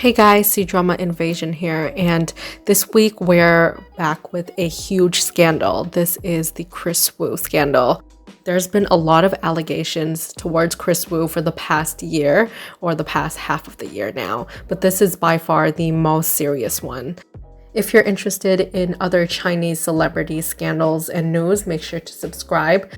Hey guys, Cdrama Invasion here, and this week we're back with a huge scandal. This is the Kris scandal. There's been a lot of allegations towards Kris for the past year, or the past half of the year now, but this is by far the most serious one. If you're interested in other Chinese celebrity scandals and news, make sure to subscribe.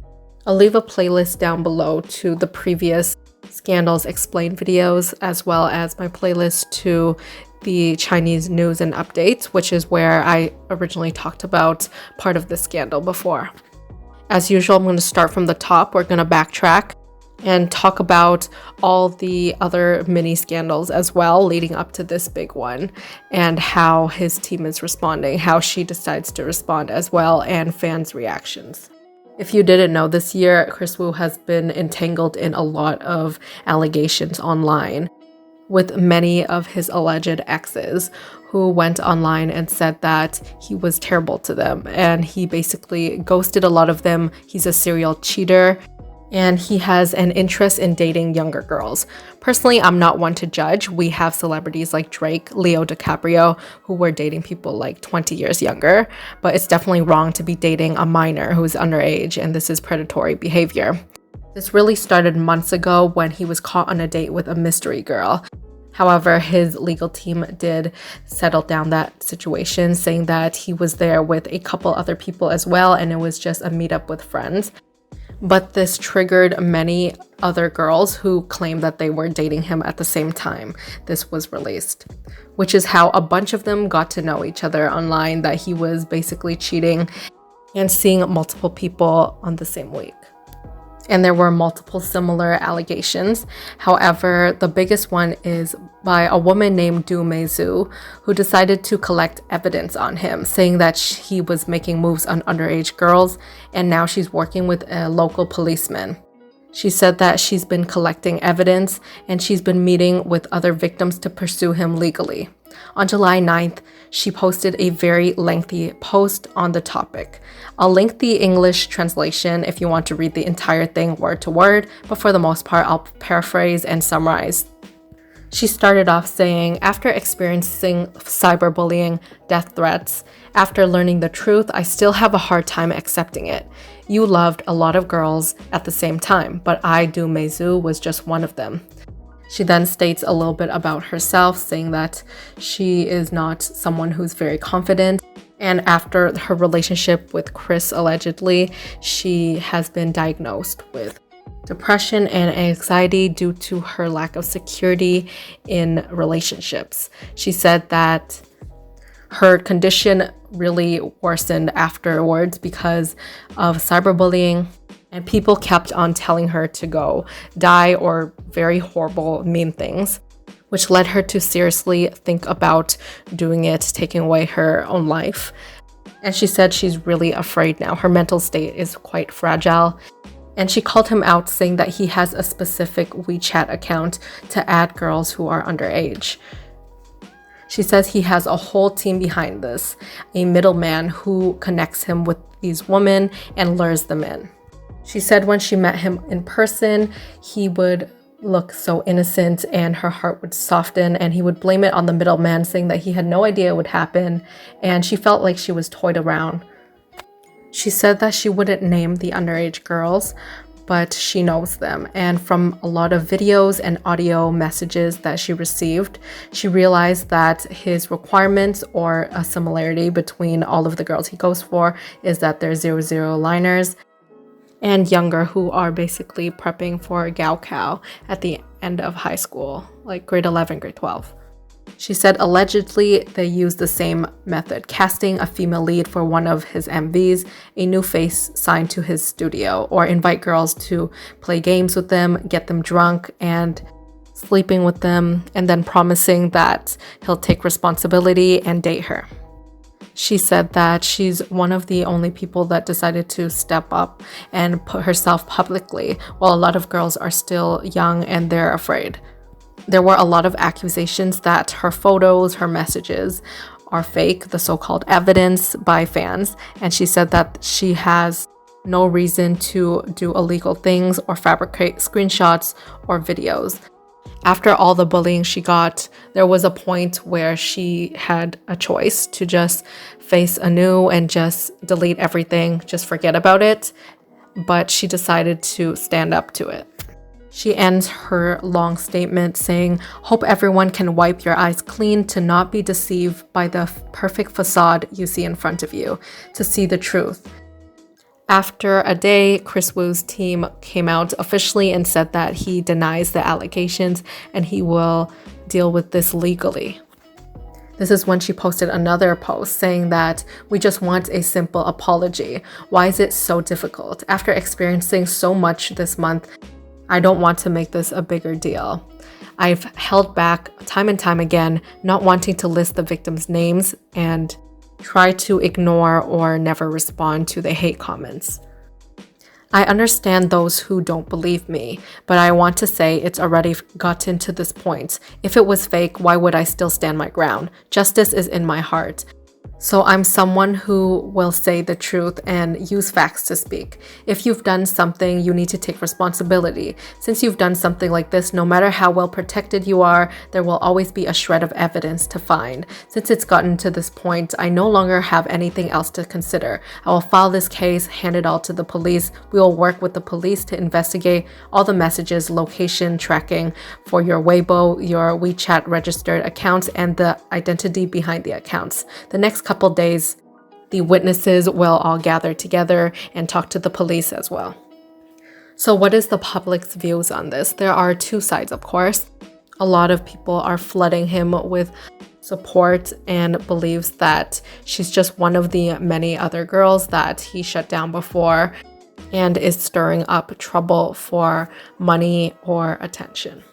I'll leave a playlist down below to the previous Scandals Explained videos, as well as my playlist to the Chinese news and updates, which is where I originally talked about part of the scandal before. As usual, I'm going to start from the top. We're going to backtrack and talk about all the other mini scandals as well leading up to this big one, and how his team is responding, how she decides to respond as well, and fans' reactions. If you didn't know, this year, Kris has been entangled in a lot of allegations online with many of his alleged exes who went online and said that he was terrible to them and he basically ghosted a lot of them. He's a serial cheater and he has an interest in dating younger girls. Personally, I'm not one to judge. We have celebrities like Drake, Leo DiCaprio, who were dating people like 20 years younger, but it's definitely wrong to be dating a minor who's underage, and this is predatory behavior. This really started months ago when he was caught on a date with a mystery girl. However, his legal team did settle down that situation, saying that he was there with a couple other people as well, and it was just a meetup with friends. But this triggered many other girls who claimed that they were dating him at the same time this was released, which is how a bunch of them got to know each other online, that he was basically cheating and seeing multiple people on the same week. And there were multiple similar allegations. However, the biggest one is by a woman named Meizhu, who decided to collect evidence on him, saying that he was making moves on underage girls, and now she's working with a local policeman. She said that she's been collecting evidence and she's been meeting with other victims to pursue him legally. On July 9th, she posted a very lengthy post on the topic. I'll link the English translation if you want to read the entire thing word to word, but for the most part, I'll paraphrase and summarize. She started off saying, "After experiencing cyberbullying, death threats, after learning the truth, I still have a hard time accepting it. You loved a lot of girls at the same time, but I, Meizhu, was just one of them." She then states a little bit about herself, saying that she is not someone who's very confident. And after her relationship with Kris, allegedly, she has been diagnosed with depression and anxiety due to her lack of security in relationships. She said that her condition really worsened afterwards because of cyberbullying, and people kept on telling her to go die or very horrible, mean things, which led her to seriously think about doing it, taking away her own life. And she said she's really afraid now. Her mental state is quite fragile. And she called him out, saying that he has a specific WeChat account to add girls who are underage. She says he has a whole team behind this, a middleman who connects him with these women and lures them in. She said when she met him in person, he would look so innocent and her heart would soften, and he would blame it on the middleman, saying that he had no idea it would happen, and she felt like she was toyed around. She said that she wouldn't name the underage girls, but she knows them. And from a lot of videos and audio messages that she received, she realized that his requirements, or a similarity between all of the girls he goes for, is that they're 00 liners and younger, who are basically prepping for Gaokao at the end of high school, like grade 11, grade 12. She said allegedly they use the same method, casting a female lead for one of his MVs, a new face signed to his studio, or invite girls to play games with them, get them drunk, and sleeping with them, and then promising that he'll take responsibility and date her. She said that she's one of the only people that decided to step up and put herself publicly, while a lot of girls are still young and they're afraid. There were a lot of accusations that her photos, her messages are fake, the so-called evidence by fans, and she said that she has no reason to do illegal things or fabricate screenshots or videos. After all the bullying she got, there was a point where she had a choice to just face anew and just delete everything, just forget about it. But she decided to stand up to it. She ends her long statement saying, "Hope everyone can wipe your eyes clean to not be deceived by the perfect facade you see in front of you, to see the truth." After a day, Kris Wu's team came out officially and said that he denies the allegations and he will deal with this legally. This is when she posted another post saying that we just want a simple apology. Why is it so difficult? After experiencing so much this month, I don't want to make this a bigger deal. I've held back time and time again, not wanting to list the victims' names and try to ignore or never respond to the hate comments. I understand those who don't believe me, but I want to say it's already gotten to this point. If it was fake, why would I still stand my ground? Justice is in my heart. So I'm someone who will say the truth and use facts to speak. If you've done something, you need to take responsibility. Since you've done something like this, no matter how well protected you are, there will always be a shred of evidence to find. Since it's gotten to this point, I no longer have anything else to consider. I will file this case, hand it all to the police. We will work with the police to investigate all the messages, location tracking for your Weibo, your WeChat registered accounts, and the identity behind the accounts. The next couple days, the witnesses will all gather together and talk to the police as well. So what is the public's views on this? There are two sides, of course. A lot of people are flooding him with support and believes that she's just one of the many other girls that he shut down before and is stirring up trouble for money or attention.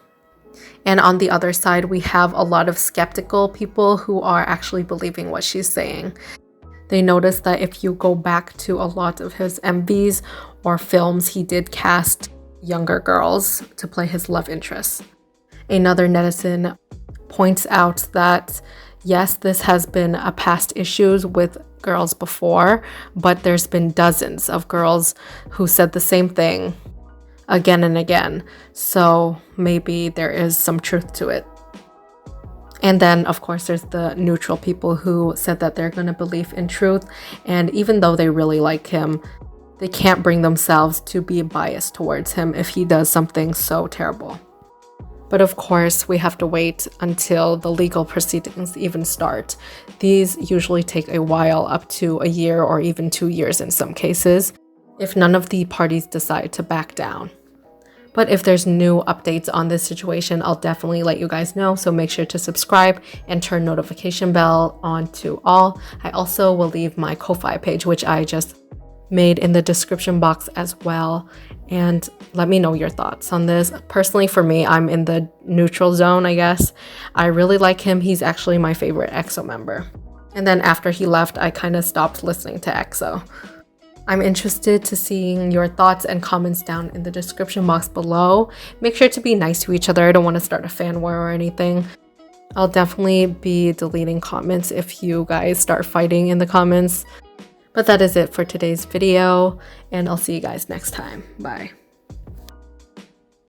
And on the other side, we have a lot of skeptical people who are actually believing what she's saying. They notice that if you go back to a lot of his MVs or films, he did cast younger girls to play his love interests. Another netizen points out that yes, this has been a past issue with girls before, but there's been dozens of girls who said the same thing again and again, so maybe there is some truth to it. And then of course there's the neutral people who said that they're going to believe in truth, and even though they really like him, they can't bring themselves to be biased towards him if he does something so terrible. But of course we have to wait until the legal proceedings even start. These usually take a while, up to a year or even 2 years in some cases, if none of the parties decide to back down. But if there's new updates on this situation, I'll definitely let you guys know. So make sure to subscribe and turn notification bell on to all. I also will leave my Ko-Fi page, which I just made, in the description box as well. And let me know your thoughts on this. Personally, for me, I'm in the neutral zone, I guess. I really like him. He's actually my favorite EXO member. And then after he left, I kind of stopped listening to EXO. I'm interested to seeing your thoughts and comments down in the description box below. Make sure to be nice to each other. I don't want to start a fan war or anything. I'll definitely be deleting comments if you guys start fighting in the comments. But that is it for today's video, and I'll see you guys next time. Bye.